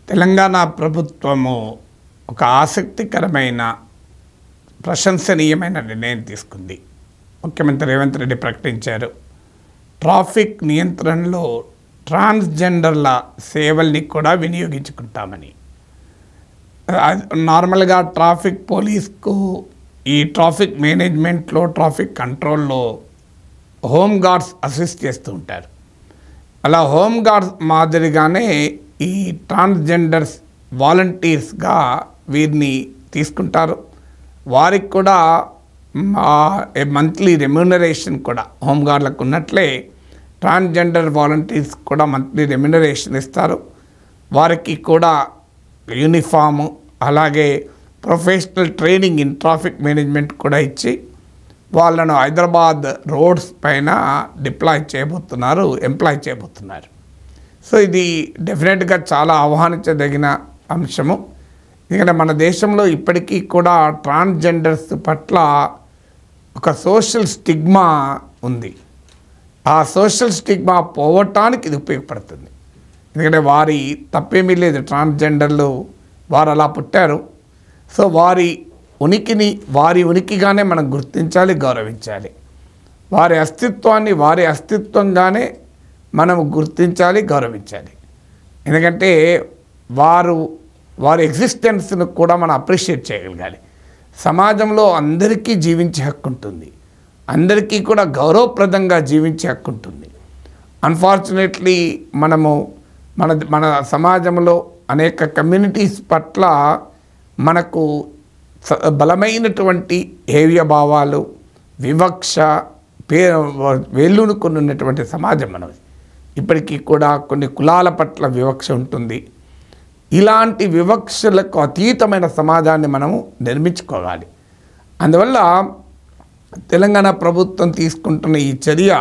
తెలంగాణ ప్రభుత్వము ఒక ఆసక్తికరమైన ప్రశంసనీయమైన నిర్ణయం తీసుకుంది. ముఖ్యమంత్రి రేవంత్ రెడ్డి ప్రకటించారు. ట్రాఫిక్ నియంత్రణలో ట్రాన్స్జెండర్ల సేవల్ని కూడా వినియోగించుకుంటామని. నార్మల్గా ట్రాఫిక్ పోలీస్కు ఈ ట్రాఫిక్ మేనేజ్మెంట్లో ట్రాఫిక్ కంట్రోల్లో హోమ్ గార్డ్స్ అసిస్ట్ చేస్తూ ఉంటారు. అలా హోమ్ గార్డ్స్ మాదిరిగానే ఈ ట్రాన్స్జెండర్స్ వాలంటీర్స్గా వీరిని తీసుకుంటారు. వారికి కూడా మంత్లీ రెమ్యూనరేషన్ కూడా హోమ్ గార్డులకు ఉన్నట్లే ట్రాన్స్జెండర్ వాలంటీర్స్ కూడా మంత్లీ రెమ్యూనరేషన్ ఇస్తారు. వారికి కూడా యూనిఫాము అలాగే professional training in traffic management కూడా ఇచ్చి వాళ్ళను హైదరాబాద్ రోడ్స్ పైన ఎంప్లాయ్ చేయబోతున్నారు. సో ఇది డెఫినెట్గా చాలా ఆహ్వానించదగిన అంశము. ఎందుకంటే మన దేశంలో ఇప్పటికీ కూడా ట్రాన్స్జెండర్స్ పట్ల ఒక సోషల్ స్టిగ్మా ఉంది. ఆ సోషల్ స్టిగ్మా పోవటానికి ఇది ఉపయోగపడుతుంది. ఎందుకంటే వారి తప్పేమీ లేదు, ట్రాన్స్జెండర్లు వారు అలా పుట్టారు. సో వారి ఉనికిగానే మనం గుర్తించాలి, గౌరవించాలి. వారి అస్తిత్వంగానే మనం గుర్తించాలి, గౌరవించాలి. ఎందుకంటే వారి ఎగ్జిస్టెన్స్ను కూడా మనం అప్రిషియేట్ చేయగలగాలి. సమాజంలో అందరికీ జీవించే హక్కు ఉంటుంది, అందరికీ కూడా గౌరవప్రదంగా జీవించే హక్కు ఉంటుంది. అన్ఫార్చునేట్లీ మన సమాజంలో అనేక కమ్యూనిటీస్ పట్ల మనకు బలమైనటువంటి హేయ భావాలు, వివక్ష వేళ్ళూనుకున్నటువంటి సమాజం మనది. ఇప్పటికీ కూడా కొన్ని కులాల పట్ల వివక్ష ఉంటుంది. ఇలాంటి వివక్షలకు అతీతమైన సమాజాన్ని మనము నిర్మించుకోవాలి. అందువల్ల తెలంగాణ ప్రభుత్వం తీసుకుంటున్న ఈ చర్య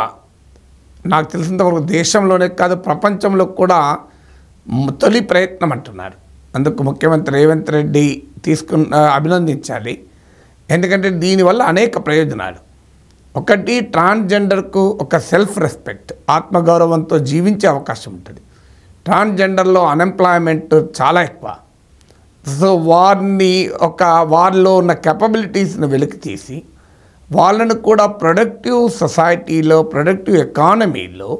నాకు తెలిసినంతవరకు దేశంలోనే కాదు ప్రపంచంలో కూడా తొలి ప్రయత్నం అంటున్నారు. అందుకు ముఖ్యమంత్రి రేవంత్ రెడ్డి అభినందించాలి. ఎందుకంటే దీనివల్ల అనేక ప్రయోజనాలు. ఒకటి, ట్రాన్స్జెండర్కు ఒక సెల్ఫ్ రెస్పెక్ట్, ఆత్మగౌరవంతో జీవించే అవకాశం ఉంటుంది. ట్రాన్స్జెండర్లో అన్ఎంప్లాయ్మెంట్ చాలా ఎక్కువ. సో వారిలో ఉన్న కెపబిలిటీస్ని వెలికి తీసి వాళ్ళను కూడా ప్రొడక్టివ్ సొసైటీలో, ప్రొడక్టివ్ ఎకానమీలో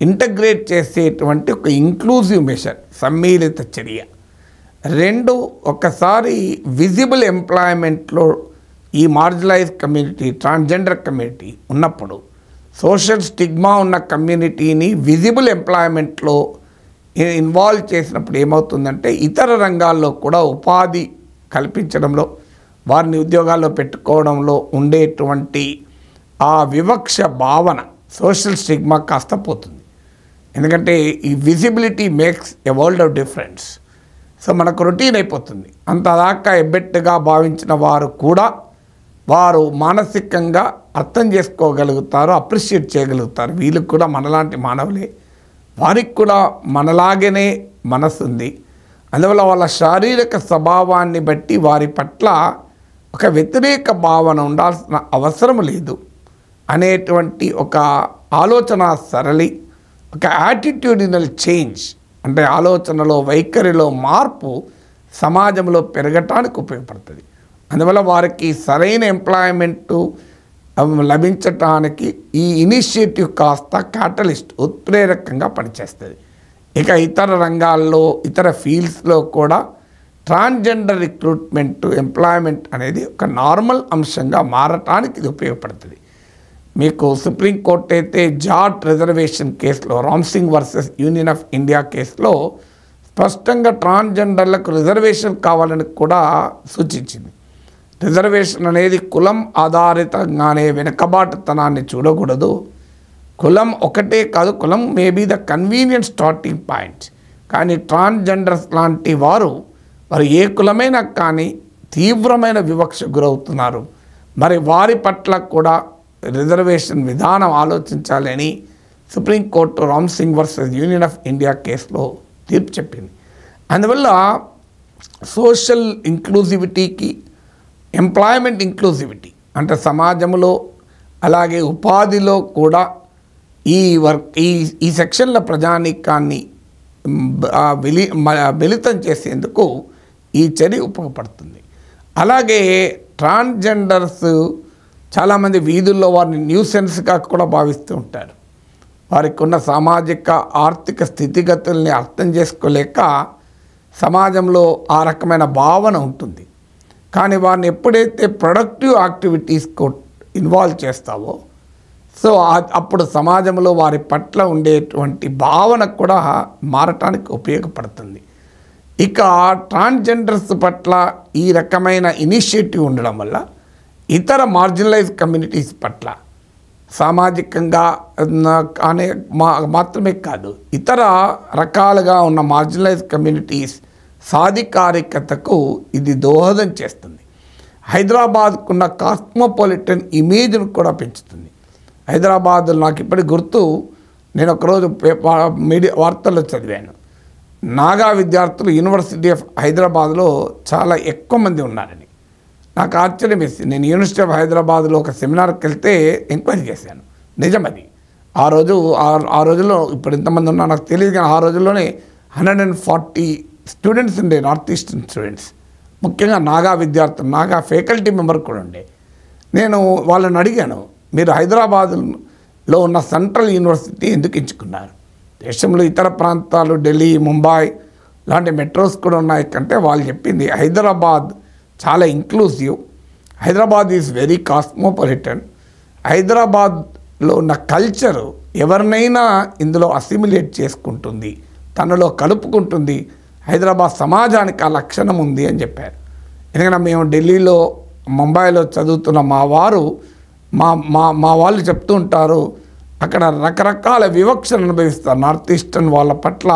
ఇంటగ్రేట్ చేసేటువంటి ఒక ఇంక్లూజివ్ మెషర్, సమ్మిళిత చర్య. రెండు, ఒకసారి విజిబుల్ ఎంప్లాయ్మెంట్లో ఈ మార్జినలైజ్ కమ్యూనిటీ, ట్రాన్స్జెండర్ కమ్యూనిటీ ఉన్నప్పుడు సోషల్ స్టిగ్మా ఉన్న కమ్యూనిటీని విజిబుల్ ఎంప్లాయ్మెంట్లో ఇన్వాల్వ్ చేసినప్పుడు ఏమవుతుందంటే ఇతర రంగాల్లో కూడా ఉపాధి కల్పించడంలో, వారిని ఉద్యోగాల్లో పెట్టుకోవడంలో ఉండేటువంటి ఆ వివక్ష భావన, సోషల్ స్టిగ్మా కాస్త పోతుంది. ఎందుకంటే ఈ visibility makes a world of difference. So మనకు రొటీన్ అయిపోతుంది. అంతదాకా ఎబ్బెట్టుగా భావించిన వారు కూడా వారు మానసికంగా అర్థం చేసుకోగలుగుతారు, అప్రిషియేట్ చేయగలుగుతారు. వీళ్ళకి కూడా మనలాంటి మానవులే, వారికి కూడా మనలాగనే మనసు ఉంది. అందువల్ల వాళ్ళ శారీరక స్వభావాన్ని బట్టి వారి పట్ల ఒక వ్యతిరేక భావన ఉండాల్సిన అవసరం లేదు అనేటువంటి ఒక ఆలోచన సరళి, ఒక యాటిట్యూడినల్ చేంజ్, అంటే ఆలోచనలో, వైఖరిలో మార్పు సమాజంలో పెరగటానికి ఉపయోగపడుతుంది. అందువల్ల వారికి సరైన ఎంప్లాయ్మెంటు లభించటానికి ఈ ఇనిషియేటివ్ కాస్త క్యాటలిస్ట్, ఉత్ప్రేరకంగా పనిచేస్తుంది. ఇక ఇతర రంగాల్లో, ఇతర ఫీల్డ్స్లో కూడా ట్రాన్స్జెండర్ రిక్రూట్మెంట్, ఎంప్లాయ్మెంట్ అనేది ఒక నార్మల్ అంశంగా మారటానికి ఇది ఉపయోగపడుతుంది. మీకు సుప్రీంకోర్టు అయితే జాట్ రిజర్వేషన్ కేసులో, Ramsingh versus union of India కేసులో స్పష్టంగా ట్రాన్స్జెండర్లకు రిజర్వేషన్ కావాలని కూడా సూచించింది. రిజర్వేషన్ అనేది కులం ఆధారితంగానే వెనుకబాటుతనాన్ని చూడకూడదు. కులం ఒకటే కాదు, కులం maybe the convenient starting point. కానీ ట్రాన్స్జెండర్స్ లాంటి వారు ఏ కులమైనా కానీ తీవ్రమైన వివక్ష గురవుతున్నారు. మరి వారి పట్ల కూడా రిజర్వేషన్ విధానం ఆలోచించాలని supreme court Ramsingh versus union of India కేసులో తీర్పు చెప్పింది. అందువల్ల సోషల్ ఇంక్లూజివిటీకి, ఎంప్లాయ్మెంట్ ఇంక్లూజివిటీ అంటే సమాజంలో అలాగే ఉపాధిలో కూడా ఈ సెక్షన్ల ప్రజానీకాన్ని మిళితం చేసేందుకు ఈ చర్య ఉపయోగపడుతుంది. అలాగే ట్రాన్స్జెండర్స్ చాలామంది వీధుల్లో వారిని న్యూసెన్స్గా కూడా భావిస్తూ ఉంటారు. వారికి ఉన్న సామాజిక ఆర్థిక స్థితిగతుల్ని అర్థం చేసుకోలేక సమాజంలో ఆ రకమైన భావన ఉంటుంది. కానీ వారిని ఎప్పుడైతే ప్రొడక్టివ్ యాక్టివిటీస్కు ఇన్వాల్వ్ చేస్తావో సో అప్పుడు సమాజంలో వారి పట్ల ఉండేటువంటి భావన కూడా మారటానికి ఉపయోగపడుతుంది. ఇక ట్రాన్స్జెండర్స్ పట్ల ఈ రకమైన ఇనిషియేటివ్ ఉండడం వల్ల ఇతర మార్జినలైజ్ కమ్యూనిటీస్ పట్ల సామాజికంగా మాత్రమే కాదు, ఇతర రకాలుగా ఉన్న మార్జినలైజ్ కమ్యూనిటీస్ సాధికారికతకు ఇది దోహదం చేస్తుంది. హైదరాబాద్కున్న కాస్మోపాలిటన్ ఇమేజ్ను కూడా పెంచుతుంది. హైదరాబాద్ నాకు ఇప్పటికి గుర్తు, నేను ఒకరోజు మీడియా వార్తల్లో చదివాను, నాగా విద్యార్థులు యూనివర్సిటీ ఆఫ్ హైదరాబాద్లో చాలా ఎక్కువ మంది ఉన్నారని. నాకు ఆశ్చర్యం వేసింది. నేను యూనివర్సిటీ ఆఫ్ హైదరాబాద్లో ఒక సెమినార్కి వెళ్తే ఎంక్వైరీ చేశాను. నిజమది. ఆ రోజుల్లో ఇప్పుడు ఎంతమంది ఉన్నా నాకు తెలియదు, కానీ ఆ రోజుల్లోనే 140 స్టూడెంట్స్ ఉండే, నార్త్ ఈస్టర్న్ స్టూడెంట్స్, ముఖ్యంగా నాగా విద్యార్థులు, నాగా ఫ్యాకల్టీ మెంబర్ కూడా ఉండే. నేను వాళ్ళని అడిగాను, మీరు హైదరాబాద్లో ఉన్న సెంట్రల్ యూనివర్సిటీ ఎందుకు ఎంచుకున్నారు? దేశంలో ఇతర ప్రాంతాలు ఢిల్లీ, ముంబై లాంటి మెట్రోస్ కూడా ఉన్నాయి కంటే వాళ్ళు చెప్పింది హైదరాబాద్ చాలా inclusive, Hyderabad is very cosmopolitan, హైదరాబాద్లో ఉన్న కల్చరు ఎవరినైనా ఇందులో అసిమిలేట్ చేసుకుంటుంది, తనలో కలుపుకుంటుంది, హైదరాబాద్ సమాజానికి ఆ లక్షణం ఉంది అని చెప్పారు. ఎందుకంటే మేము ఢిల్లీలో, ముంబైలో చదువుతున్న మా వాళ్ళు చెప్తూ ఉంటారు, అక్కడ రకరకాల వివక్షను అనుభవిస్తారు. నార్త్ ఈస్టర్న్ వాళ్ళ పట్ల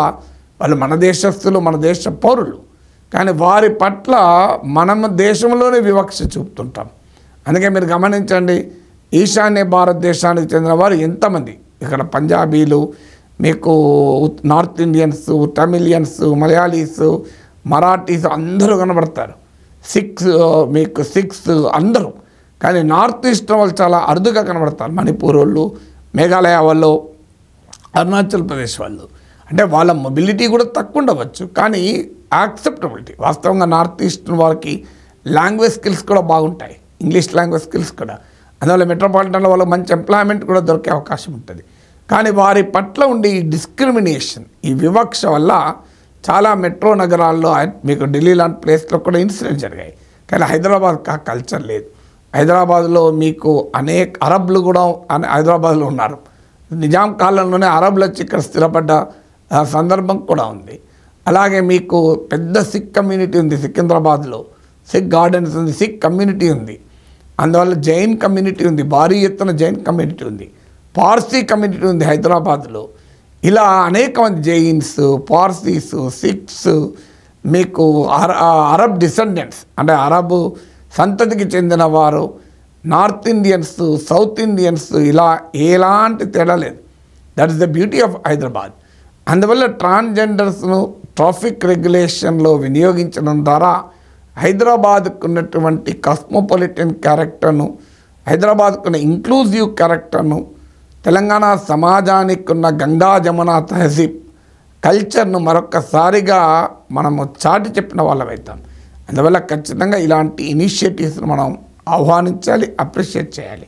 వాళ్ళు మన దేశస్తులు, మన దేశ పౌరులు, కానీ వారి పట్ల మనం దేశంలోనే వివక్ష చూపుతుంటాం. అందుకే మీరు గమనించండి, ఈశాన్య భారతదేశానికి చెందిన వారు ఎంతమంది, ఇక్కడ పంజాబీలు, మీకు north Indians, Tamilians, Malayalis, Marathis అందరూ కనబడతారు. సిక్స్ అందరూ. కానీ నార్త్ ఈస్ట్ వాళ్ళు చాలా అరుదుగా కనబడతారు. మణిపూర్ వాళ్ళు, మేఘాలయ వాళ్ళు, అరుణాచల్ ప్రదేశ్ వాళ్ళు. అంటే వాళ్ళ మొబిలిటీ కూడా తక్కువ ఉండవచ్చు, కానీ యాక్సెప్టబిలిటీ వాస్తవంగా నార్త్ ఈస్టర్న్ వారికి లాంగ్వేజ్ స్కిల్స్ కూడా బాగుంటాయి, ఇంగ్లీష్ లాంగ్వేజ్ స్కిల్స్ కూడా. అందువల్ల మెట్రోపాలిటన్లో వాళ్ళకి మంచి ఎంప్లాయ్మెంట్ కూడా దొరికే అవకాశం ఉంటుంది. కానీ వారి పట్ల ఉండే ఈ డిస్క్రిమినేషన్, ఈ వివక్ష వల్ల చాలా మెట్రో నగరాల్లో, మీకు ఢిల్లీ లాంటి ప్లేస్లో కూడా ఇన్సిడెంట్ జరిగాయి. కానీ హైదరాబాద్కి ఆ కల్చర్ లేదు. హైదరాబాద్లో మీకు అనేక అరబ్లు కూడా హైదరాబాద్లో ఉన్నారు. నిజాం కాలంలోనే అరబ్లు వచ్చి ఇక్కడ స్థిరపడ్డ సందర్భం కూడా ఉంది. అలాగే మీకు పెద్ద సిక్ కమ్యూనిటీ ఉంది సికింద్రాబాద్లో, సిక్ గార్డెన్స్ ఉంది, సిక్ కమ్యూనిటీ ఉంది. అందువల్ల జైన్ కమ్యూనిటీ ఉంది, భారీ ఎత్తున జైన్ కమ్యూనిటీ ఉంది, పార్సీ కమ్యూనిటీ ఉంది హైదరాబాద్లో. ఇలా అనేక మంది జైన్స్, పార్సీస్, సిఖ్స్, మీకు అరబ్ డిసెండెంట్స్ అంటే అరబ్ సంతతికి చెందిన వారు, నార్త్ ఇండియన్స్, సౌత్ ఇండియన్స్, ఇలా ఎలాంటి తేడా లేదు. That is the beauty of Hyderabad. అందువల్ల ట్రాన్స్జెండర్స్ను ట్రాఫిక్ రెగ్యులేషన్లో వినియోగించడం ద్వారా హైదరాబాద్కు ఉన్నటువంటి కాస్మోపాలిటన్ క్యారెక్టర్ను, హైదరాబాద్కు ఉన్న ఇంక్లూజివ్ క్యారెక్టర్ను, తెలంగాణ సమాజానికి ఉన్న గంగా జమున తహజీబ్ కల్చర్ను మరొక్కసారిగా మనము చాటి చెప్పిన వాళ్ళమవుతాం. అందువల్ల ఖచ్చితంగా ఇలాంటి ఇనిషియేటివ్స్ను మనం ఆహ్వానించాలి, అప్రిషియేట్ చేయాలి.